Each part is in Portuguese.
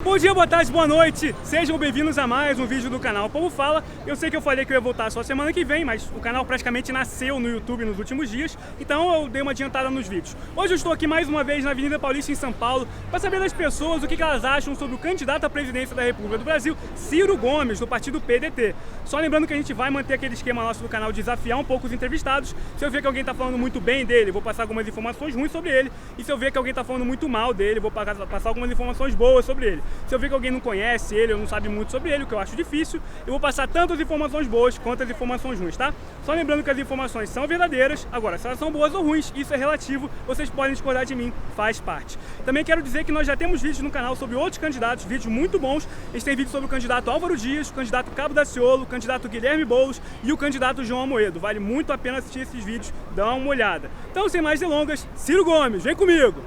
Bom dia, boa tarde, boa noite, sejam bem-vindos a mais um vídeo do canal Povo Fala. Eu sei que eu falei que eu ia voltar só semana que vem, mas o canal praticamente nasceu no YouTube nos últimos dias, então eu dei uma adiantada nos vídeos. Hoje eu estou aqui mais uma vez na Avenida Paulista em São Paulo para saber das pessoas o que elas acham sobre o candidato à presidência da República do Brasil, Ciro Gomes, do partido PDT. Só lembrando que a gente vai manter aquele esquema nosso do canal de desafiar um pouco os entrevistados. Se eu ver que alguém está falando muito bem dele, vou passar algumas informações ruins sobre ele, e se eu ver que alguém está falando muito mal dele, vou passar algumas informações boas sobre ele. Se eu ver que alguém não conhece ele ou não sabe muito sobre ele, o que eu acho difícil, eu vou passar tanto as informações boas quanto as informações ruins, tá? Só lembrando que as informações são verdadeiras, agora, se elas são boas ou ruins, isso é relativo, vocês podem discordar de mim, faz parte. Também quero dizer que nós já temos vídeos no canal sobre outros candidatos, vídeos muito bons. A gente tem vídeo sobre o candidato Álvaro Dias, o candidato Cabo Daciolo, o candidato Guilherme Boulos e o candidato João Amoedo. Vale muito a pena assistir esses vídeos, dá uma olhada. Então, sem mais delongas, Ciro Gomes, vem comigo!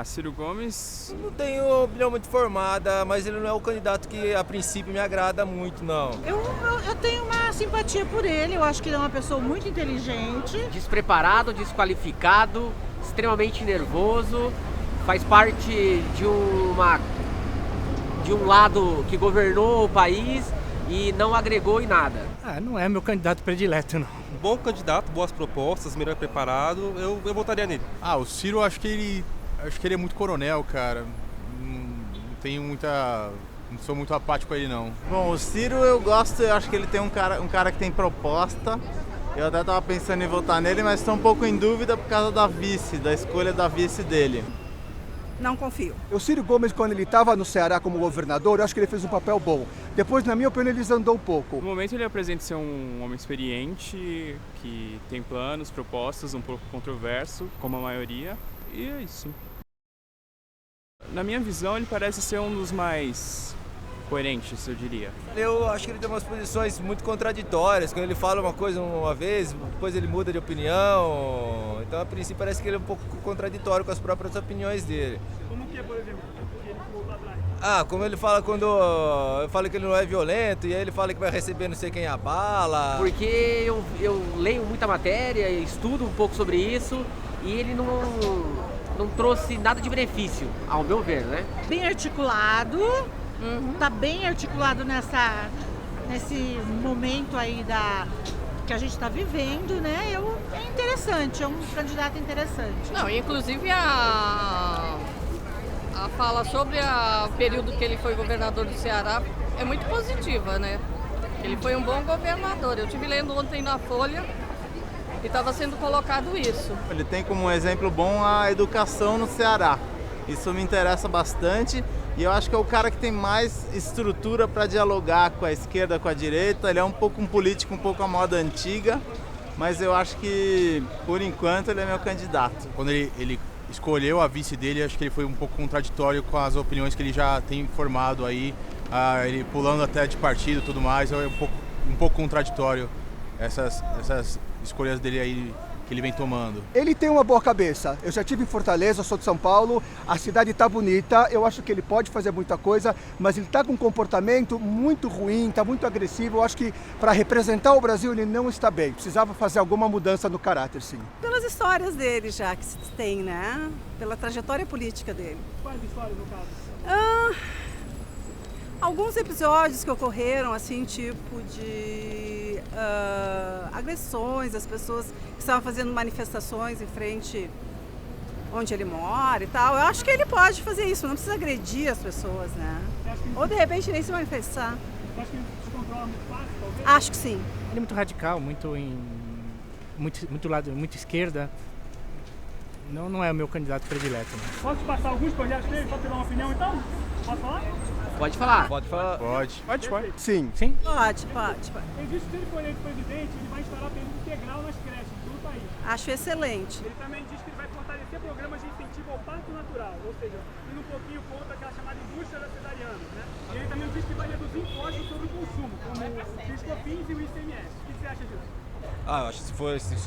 Ciro Gomes... Não tenho opinião muito formada, mas ele não é o candidato que a princípio me agrada muito, não. Eu tenho uma simpatia por ele, eu acho que ele é uma pessoa muito inteligente. Despreparado, desqualificado, extremamente nervoso, faz parte de um lado que governou o país e não agregou em nada. Não é meu candidato predileto, não. Bom candidato, boas propostas, melhor preparado, eu votaria nele. O Ciro, acho que ele é muito coronel, cara. Não tenho muita... Não sou muito apático a ele, não. Bom, o Ciro eu gosto, eu acho que ele tem um cara que tem proposta. Eu até tava pensando em votar nele, mas estou um pouco em dúvida por causa da escolha da vice dele. Não confio. O Ciro Gomes, quando ele estava no Ceará como governador, eu acho que ele fez um papel bom. Depois, na minha opinião, ele desandou um pouco. No momento ele apresenta ser um homem experiente, que tem planos, propostas, um pouco controverso, como a maioria, e é isso. Na minha visão, ele parece ser um dos mais coerentes, eu diria. Eu acho que ele tem umas posições muito contraditórias. Quando ele fala uma coisa uma vez, depois ele muda de opinião. Então, a princípio, parece que ele é um pouco contraditório com as próprias opiniões dele. Como que, por exemplo, ele voltou atrás? Como ele fala quando eu falo que ele não é violento, e aí ele fala que vai receber não sei quem a bala. Porque eu leio muita matéria, estudo um pouco sobre isso, e ele não trouxe nada de benefício, ao meu ver, né? Bem articulado, tá bem articulado nesse momento aí que a gente está vivendo, né? É interessante, é um candidato interessante. Não, inclusive a fala sobre o período que ele foi governador do Ceará é muito positiva, né? Ele foi um bom governador. Eu estive lendo ontem na Folha e estava sendo colocado isso. Ele tem como exemplo bom a educação no Ceará. Isso me interessa bastante e eu acho que é o cara que tem mais estrutura para dialogar com a esquerda, com a direita. Ele é um político um pouco à moda antiga, mas eu acho que, por enquanto, ele é meu candidato. Quando ele escolheu a vice dele, acho que ele foi um pouco contraditório com as opiniões que ele já tem formado aí, ele pulando até de partido e tudo mais, é um pouco contraditório essas escolhas dele aí que ele vem tomando. Ele tem uma boa cabeça. Eu já estive em Fortaleza, sou de São Paulo, a cidade está bonita, eu acho que ele pode fazer muita coisa, mas ele está com um comportamento muito ruim, está muito agressivo. Eu acho que para representar o Brasil ele não está bem. Precisava fazer alguma mudança no caráter, sim. Pelas histórias dele já que se tem, né? Pela trajetória política dele. Quais histórias, no caso? Alguns episódios que ocorreram, assim, tipo de agressões, as pessoas que estavam fazendo manifestações em frente onde ele mora e tal. Eu acho que ele pode fazer isso, não precisa agredir as pessoas, né? Ou de repente nem se manifestar. Você acha que ele se controla muito fácil, talvez? Acho que sim. Ele é muito radical, muito esquerda. Não é o meu candidato predileto. Não. Posso te passar alguns projetos dele, só ter uma opinião então? Posso falar? Pode falar. Pode falar. Pode. Sim. Pode. Ele disse que se ele for eleito presidente, ele vai instaurar período integral nas creches de todo o país. Acho excelente. Ele também diz que ele vai fortalecer programas de incentivo ao parto natural, ou seja, indo um pouquinho contra aquela chamada indústria da cesariana, né? E ele também diz que vai reduzir impostos sobre o consumo, como o PIS/COFINS e o ICMS. O que você acha disso? Eu acho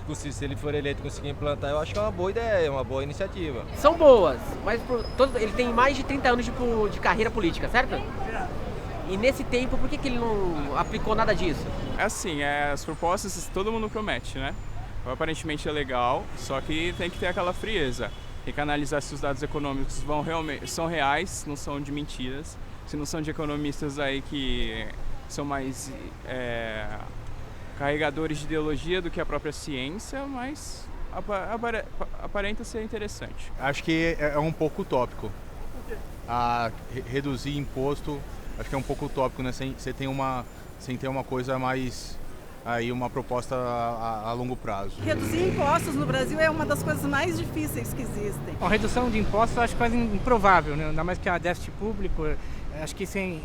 que se ele for eleito e conseguir implantar, eu acho que é uma boa ideia, uma boa iniciativa. São boas, mas ele tem mais de 30 anos de carreira política, certo? E nesse tempo, por que ele não aplicou nada disso? É assim, as propostas todo mundo promete, né? aparentemente é legal, só que tem que ter aquela frieza. Tem que analisar se os dados econômicos são reais, não são de mentiras, se não são de economistas aí que são mais carregadores de ideologia do que a própria ciência, mas aparenta ser interessante. Acho que é um pouco utópico. Reduzir imposto, acho que é um pouco utópico, né? Sem ter uma coisa mais, aí uma proposta a longo prazo. Reduzir impostos no Brasil é uma das coisas mais difíceis que existem. Bom, redução de impostos eu acho quase improvável, né? Ainda mais que a déficit público, acho que isso é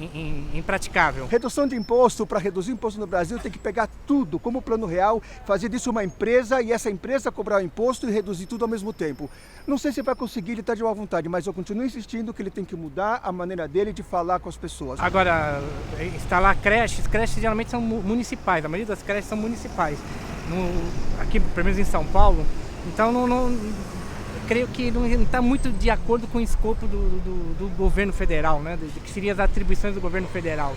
impraticável. Redução de imposto, para reduzir imposto no Brasil, tem que pegar tudo como plano real, fazer disso uma empresa e essa empresa cobrar o imposto e reduzir tudo ao mesmo tempo. Não sei se vai conseguir, ele está de boa vontade, mas eu continuo insistindo que ele tem que mudar a maneira dele de falar com as pessoas. Agora, instalar creches geralmente são municipais, a maioria das creches são municipais. Aqui, pelo menos em São Paulo, então creio que não está muito de acordo com o escopo do governo federal, né? De que seriam as atribuições do governo federal.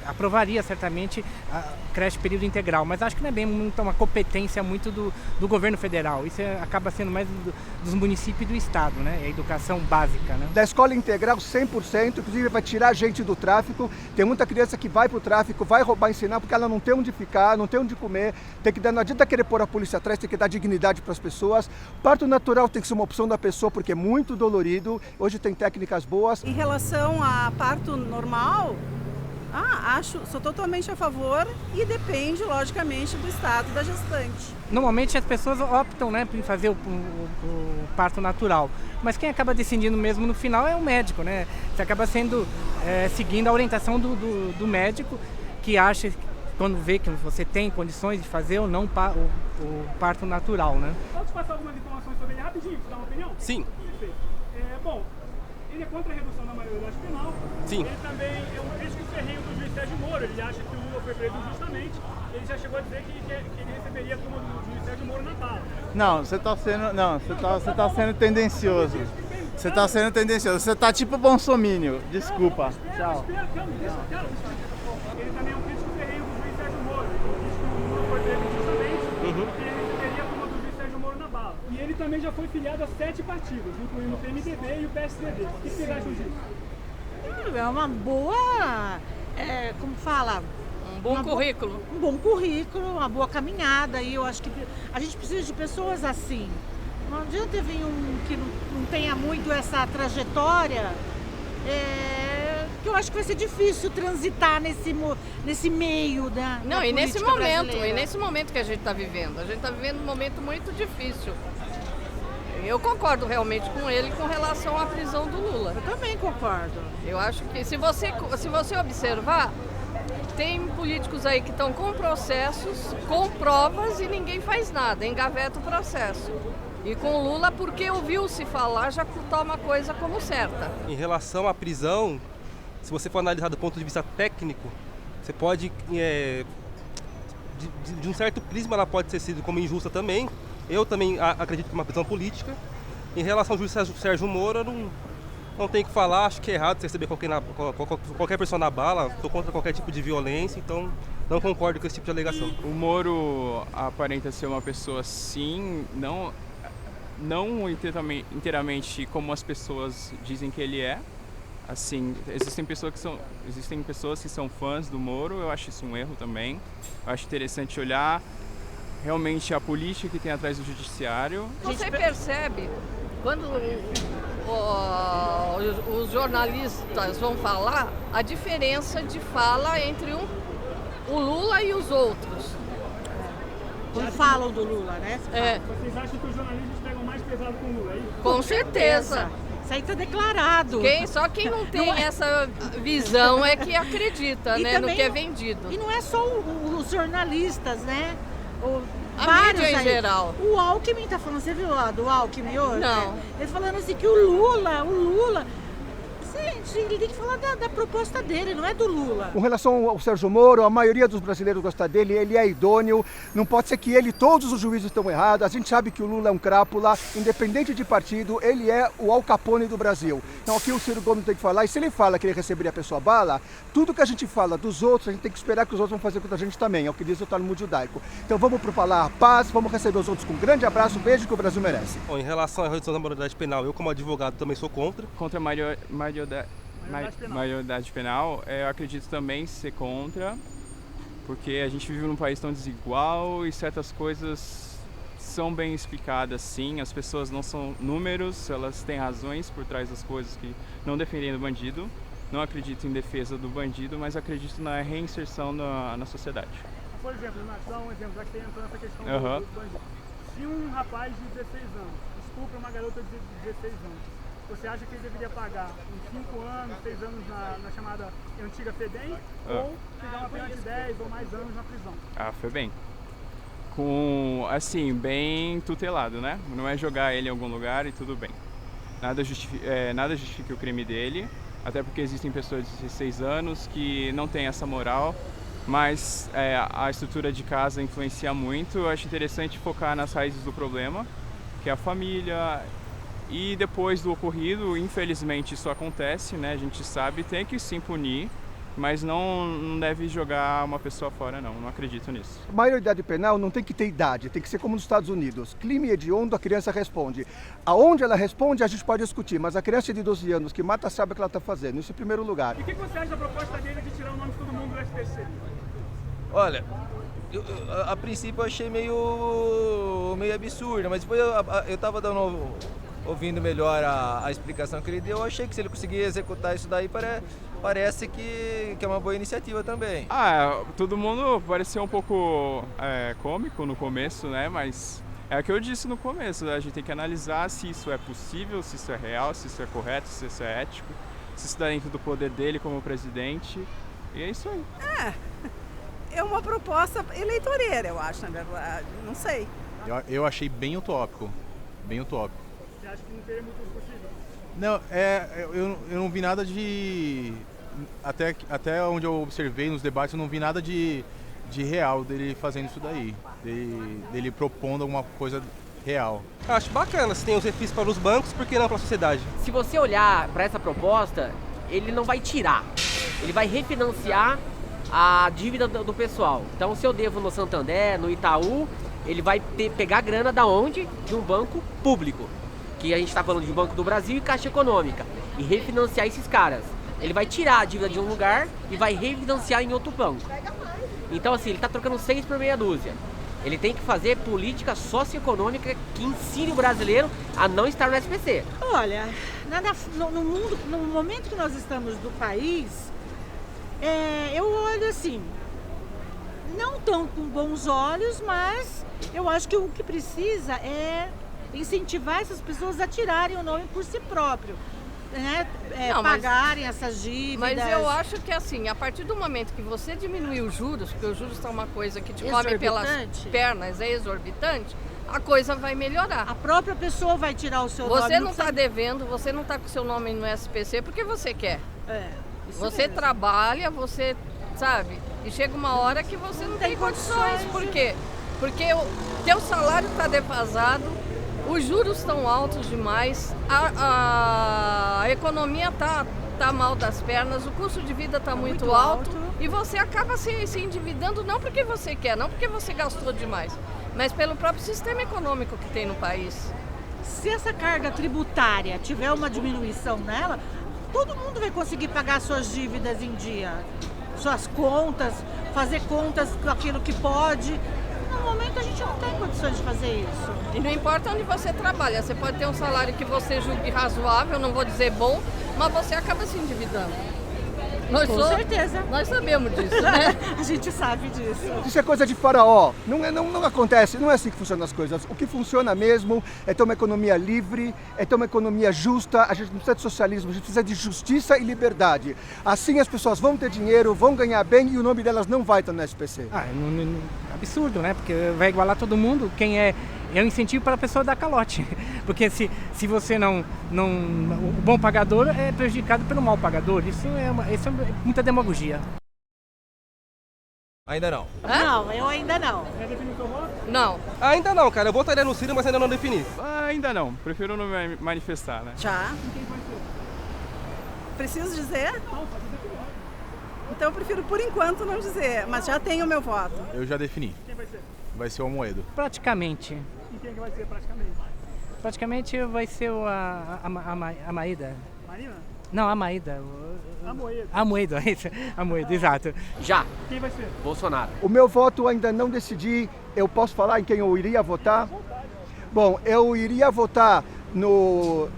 Aprovaria certamente a creche período integral, mas acho que não é bem uma competência muito do governo federal. Isso acaba sendo mais dos municípios e do estado, né? A educação básica, né? Da escola integral 100%, inclusive vai tirar a gente do tráfico. Tem muita criança que vai para o tráfico, vai roubar, ensinar, porque ela não tem onde ficar, não tem onde comer. Não adianta querer pôr a polícia atrás, tem que dar dignidade para as pessoas. Parto natural tem que ser uma opção da pessoa, porque é muito dolorido. Hoje tem técnicas boas. Em relação a parto normal, sou totalmente a favor e depende, logicamente, do estado da gestante. Normalmente as pessoas optam, né, por fazer o parto natural, mas quem acaba decidindo mesmo no final é o médico, né? Você acaba seguindo a orientação do médico, que acha, quando vê que você tem condições de fazer ou não o parto natural, né? Posso passar algumas informações sobre ele rapidinho, para dar uma opinião? Sim. Perfeito. Bom, ele é contra a redução da maioridade penal. Sim. Ele também é um crítico ferrenho do juiz Sérgio Moro. Ele acha que o Lula foi preso injustamente. Ele já chegou a dizer que ele receberia a turma do juiz Sérgio Moro na bala. Não, você tá sendo tendencioso. Você tá sendo tendencioso. Você tá tipo bolsominion. Desculpa. Tchau. Ele também é um crítico ferrenho do juiz Sérgio Moro. Ele diz que o Lula foi preso injustamente e ele receberia a turma do juiz Sérgio Moro na bala. E ele também já foi filiado a 7 partidos, incluindo o PMDB e o PSDB. O que vocês acham disso? É uma boa, como fala? Um bom currículo. Um bom currículo, uma boa caminhada. E eu acho que a gente precisa de pessoas assim. Não adianta vir um que não tenha muito essa trajetória, que eu acho que vai ser difícil transitar nesse meio da Não, e nesse brasileira. momento que a gente está vivendo. A gente está vivendo um momento muito difícil. Eu concordo realmente com ele com relação à prisão do Lula. Eu também concordo. Eu acho que se você observar, tem políticos aí que estão com processos, com provas e ninguém faz nada, engaveta o processo. E com o Lula, porque ouviu-se falar, já toma a coisa como certa. Em relação à prisão, se você for analisar do ponto de vista técnico, você pode, de um certo prisma, ela pode ser sido como injusta também. Eu também acredito que é uma prisão política. Em relação ao juiz Sérgio Moro, não tem o que falar, acho que é errado você receber qualquer pessoa na bala, estou contra qualquer tipo de violência, então não concordo com esse tipo de alegação. O Moro aparenta ser uma pessoa, sim, não inteiramente como as pessoas dizem que ele é. Assim, existem pessoas que são fãs do Moro, eu acho isso um erro também. Eu acho interessante olhar realmente a política que tem atrás do judiciário. Você percebe, quando os jornalistas vão falar, a diferença de fala entre o Lula e os outros. Quando falam do Lula, né? Vocês acham que os jornalistas pegam mais pesado com o Lula, é isso? Com certeza. Isso aí está declarado. Só quem não tem essa visão é que acredita, né, no que é vendido. E não é só os jornalistas, né? A mídia em geral. O Alckmin tá falando, você viu lá do Alckmin hoje? Não. Ele falando assim que o Lula, gente, ele tem que falar da proposta dele, não é do Lula. Com relação ao Sérgio Moro, a maioria dos brasileiros gosta dele, ele é idôneo, não pode ser que todos os juízes estão errados, a gente sabe que o Lula é um crápula, independente de partido, ele é o Al Capone do Brasil. Então aqui o Ciro Gomes tem que falar, e se ele fala que ele receberia a pessoa bala, tudo que a gente fala dos outros, a gente tem que esperar que os outros vão fazer contra a gente também, é o que diz o Talmud judaico. Então vamos propalar a paz, vamos receber os outros com um grande abraço, beijo que o Brasil merece. Bom, em relação à redução da maioridade penal, eu como advogado também sou contra. Contra a maioridade penal, eu acredito também ser contra, porque a gente vive num país tão desigual e certas coisas são bem explicadas sim, as pessoas não são números, elas têm razões por trás das coisas que não defendem o bandido. Não acredito em defesa do bandido, mas acredito na reinserção na sociedade. Por exemplo, só um exemplo, já que entrou nessa questão do bandido. Se um rapaz de 16 anos estupra uma garota de 16 anos, você acha que ele deveria pagar uns 5 anos, 6 anos na chamada antiga FEBEM ou pegar uma pena de 10 ou mais anos na prisão? FEBEM. Assim, bem tutelado, né? Não é jogar ele em algum lugar e tudo bem. Nada justifica o crime dele, até porque existem pessoas de 16 anos que não têm essa moral, mas a estrutura de casa influencia muito. Eu acho interessante focar nas raízes do problema, que é a família. E depois do ocorrido, infelizmente isso acontece, né? A gente sabe, tem que sim punir, mas não deve jogar uma pessoa fora, não acredito nisso. A maioridade penal não tem que ter idade, tem que ser como nos Estados Unidos. Crime hediondo, a criança responde. Aonde ela responde, a gente pode discutir, mas a criança de 12 anos que mata sabe o que ela está fazendo, isso em primeiro lugar. E o que você acha da proposta dele de tirar o nome de todo mundo do SPC? Olha, a princípio eu achei meio absurdo, mas depois eu estava ouvindo melhor a explicação que ele deu, eu achei que se ele conseguir executar isso daí, parece que é uma boa iniciativa também. Todo mundo pareceu um pouco cômico no começo, né? Mas é o que eu disse no começo, né? A gente tem que analisar se isso é possível, se isso é real, se isso é correto, se isso é ético, se isso está dentro do poder dele como presidente, e é isso aí. É uma proposta eleitoreira, eu acho, na verdade, não sei. Eu achei bem utópico, bem utópico. Você acha que não teria muito possível? Não, eu não vi nada de... Até onde eu observei nos debates, eu não vi nada de real dele fazendo isso daí. Dele propondo alguma coisa real. Acho bacana, se tem os refis para os bancos, por que não para a sociedade? Se você olhar para essa proposta, ele não vai tirar, ele vai refinanciar a dívida do pessoal. Então, se eu devo no Santander, no Itaú, ele vai pegar grana da onde? De um banco público. Que a gente está falando de Banco do Brasil e Caixa Econômica. E refinanciar esses caras. Ele vai tirar a dívida de um lugar e vai refinanciar em outro banco. Então, assim, ele está trocando 6 por meia dúzia. Ele tem que fazer política socioeconômica que ensine o brasileiro a não estar no SPC. Olha, no mundo, no momento que nós estamos do país, eu olho assim, não tão com bons olhos, mas eu acho que o que precisa é incentivar essas pessoas a tirarem o nome por si próprio, né? Pagarem essas dívidas. Mas eu acho que assim, a partir do momento que você diminuir os juros, porque os juros são uma coisa que te come pelas pernas, é exorbitante, a coisa vai melhorar. A própria pessoa vai tirar o seu nome. Você não está devendo, você não está com o seu nome no SPC porque você quer. Você trabalha, você sabe, e chega uma hora que você não tem condições. Por quê? Porque o teu salário está defasado, os juros estão altos demais, a economia tá mal das pernas, o custo de vida está muito alto e você acaba se endividando não porque você quer, não porque você gastou demais, mas pelo próprio sistema econômico que tem no país. Se essa carga tributária tiver uma diminuição nela, todo mundo vai conseguir pagar suas dívidas em dia, suas contas, fazer contas com aquilo que pode. No momento a gente não tem condições de fazer isso. E não importa onde você trabalha, você pode ter um salário que você julgue razoável, não vou dizer bom, mas você acaba se endividando. Com certeza. Nós sabemos disso, né? A gente sabe disso. Isso é coisa de faraó. Não acontece, não é assim que funcionam as coisas. O que funciona mesmo é ter uma economia livre, é ter uma economia justa. A gente não precisa de socialismo, a gente precisa de justiça e liberdade. Assim as pessoas vão ter dinheiro, vão ganhar bem e o nome delas não vai estar no SPC. Absurdo, né? Porque vai igualar todo mundo. Quem é um incentivo para a pessoa dar calote. Porque se você não... O bom pagador é prejudicado pelo mau pagador. Isso é muita demagogia. Ainda não. Não, eu ainda não. Já definiu seu voto? Não. Ainda não, cara. Eu votaria no Ciro, mas ainda não defini. Ainda não, prefiro não me manifestar, né? Já. Preciso dizer? Então eu prefiro por enquanto não dizer, mas já tenho o meu voto. Eu já defini. Quem vai ser? Vai ser o Amoedo. Praticamente. E quem que vai ser praticamente? Praticamente vai ser a Maída. Marina? Não, a Maída. Amoedo. Amoedo, isso. Amoedo, exato. Já, Quem vai ser? Bolsonaro. O meu voto ainda não decidi. Eu posso falar em quem eu iria votar? Bom, eu iria votar no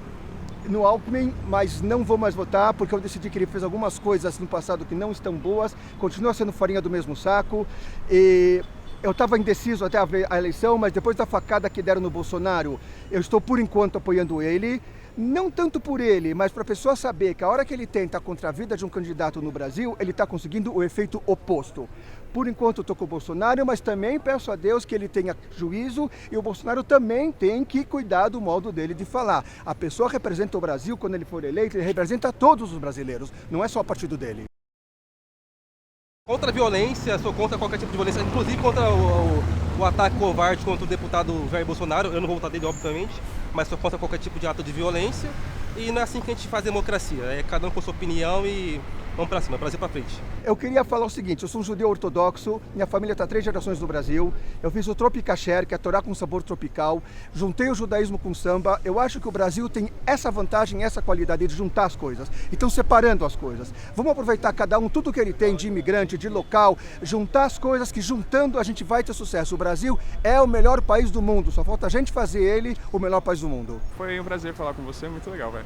Alckmin, mas não vou mais votar porque eu decidi que ele fez algumas coisas no passado que não estão boas, continua sendo farinha do mesmo saco e eu estava indeciso até a eleição, mas depois da facada que deram no Bolsonaro, eu estou por enquanto apoiando ele. Não tanto por ele, mas para a pessoa saber que a hora que ele tenta contra a vida de um candidato no Brasil, ele está conseguindo o efeito oposto. Por enquanto estou com o Bolsonaro, mas também peço a Deus que ele tenha juízo e o Bolsonaro também tem que cuidar do modo dele de falar. A pessoa representa o Brasil, quando ele for eleito, ele representa todos os brasileiros, não é só o partido dele. Contra a violência, sou contra qualquer tipo de violência, inclusive contra o ataque covarde contra o deputado Jair Bolsonaro. Eu não vou votar dele, obviamente, mas sou contra qualquer tipo de ato de violência. E não é assim que a gente faz democracia, é cada um com sua opinião e vamos pra cima, Brasil pra frente. Eu queria falar o seguinte, eu sou um judeu ortodoxo, minha família está 3 gerações no Brasil, eu fiz o Tropicacher, que é a Torá com sabor tropical, juntei o judaísmo com o samba, eu acho que o Brasil tem essa vantagem, essa qualidade de juntar as coisas, então separando as coisas. Vamos aproveitar cada um, tudo que ele tem de imigrante, de local, juntar as coisas que juntando a gente vai ter sucesso. O Brasil é o melhor país do mundo, só falta a gente fazer ele o melhor país do mundo. Foi um prazer falar com você, muito legal, velho.